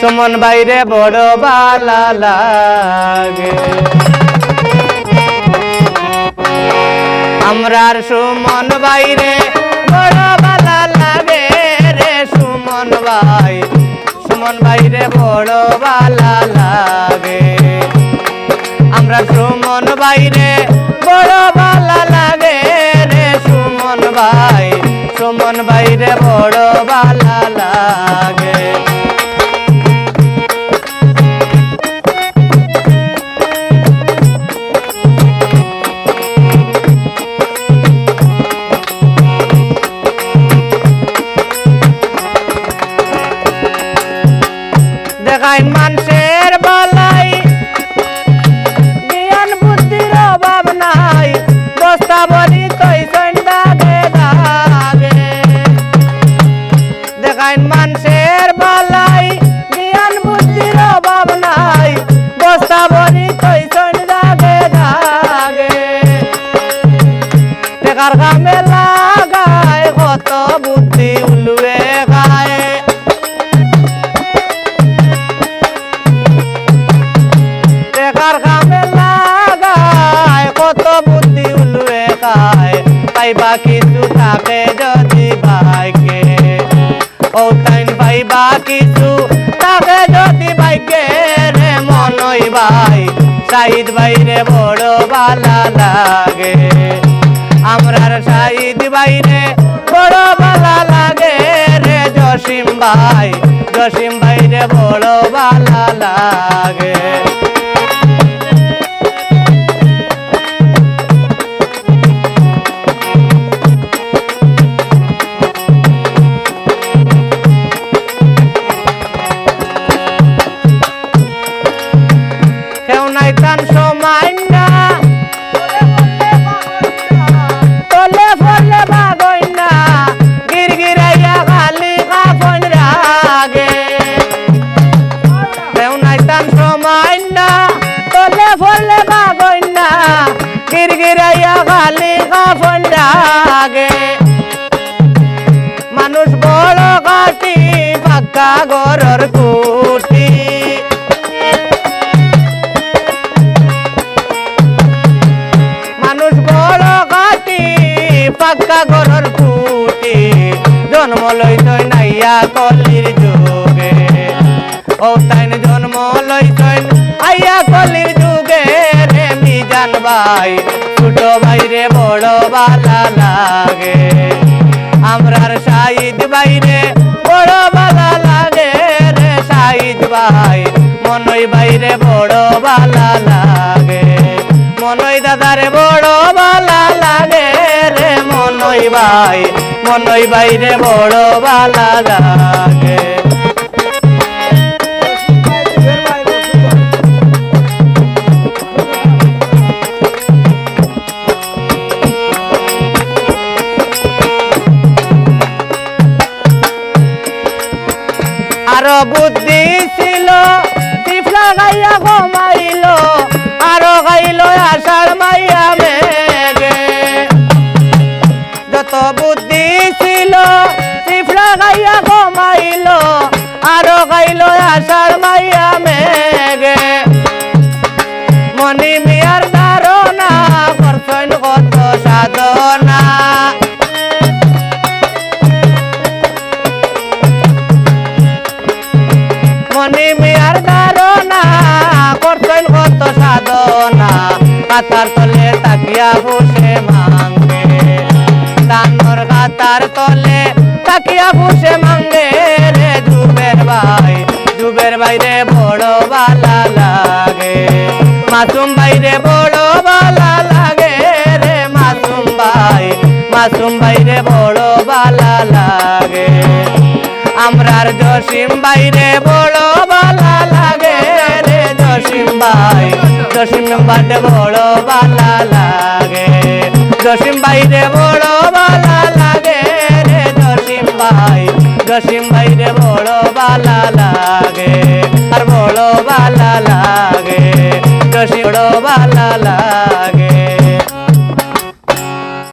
সুমন বাইরে বড় ভালো লাগে আমরার সুমন বাইরে বড় ভালো লাগে রে সুমন বাইরে বড় ভালো লাগে আমরা সুমন বাইরে বড় ভালো লাগে রে সুমন বাইরে বড় ভালো লাগে দেখাই মানুষের বালাই জ্ঞান বুদ্ধির অভাব নাই বস্তা বলি তৈ সন্ধ্যাগে দাগে দেখাই মানুষের বালাই জ্ঞান বুদ্ধির অভাব নাই বস্তা বলি তৈ সন্ধ্যাগে দাগে টেকার কামে লাগায় কত বুদ্ধি উলুয়ে গায় পাইবা কিছু থাকে যদি বাইকে ও তাইন পাইবা কিছু থাকে যদি বাইকে রে মনই ভাই সাইদ বাইরে বড় ভালো লাগে আমরার সাইদ বাইরে বড় ভালো লাগে রে জসিম বাইরে বড় ভালো লাগে নাইতান সময় না তলে ফলে বাগই না গিরগিরাইয়া খালি কাফন রাগে নাইতান সময় না তলে ফলে বাগই না গিরগিরাইয়া খালি কাফন রাগে মানুষ বড় কাটি পাক্কা ঘরের কুটি পাক্কা ঘরের কুটি জন্ম লইছই নাইয়া কলির যুগে ও তাইন জন্ম লইছই আইয়া কলির যুগে রে মিজান ভাই ছোট ভাইরে বড় ভালো লাগে আমরার সাইদ বাইরে বড় ভালো লাগে রে সাইদ ভাই মনই বাইরে বড় ভালো লাগে মনই দাদারে বড় ভালো লাগে রে মনই বাইরে বড় ভালো লাগে আরো বুদ্ধি ছিল টিফলা গাইয়া ঘুমাইল আরো গাইল আষাঢ় মাইয়া মেঘে যত বুদ্ধি ছিল টিফলা গাইয়া ঘুমাইল আরো গাইল আষাঢ় মাইয়া মেঘে মনি মিয়ার ধারণা করছেন কত সাধনা মনি মিয়ার ধারণা করছেন কত সাধনা কাতার তলে তাকিয়া বসে মাঙ্গে দানোর কাতার তলে তাকিয়া বসে মাঙ্গে রে যুবের বাইরে বড় ভালো লাগে মাসুম বাইরে বড় ভালো লাগে রে মাসুম বাইরে বড় ভালো লাগে আমরার জসিম বাইরে বড় ভালো লাগে রে জসিম বাইরে বড় ভালো লাগে জসিম বাইরে বড় ভালো লাগে রে জসিম বাইরে বড় ভালো লাগে আর বড় ভালো লাগে জসিম বড় ভালো লাগে।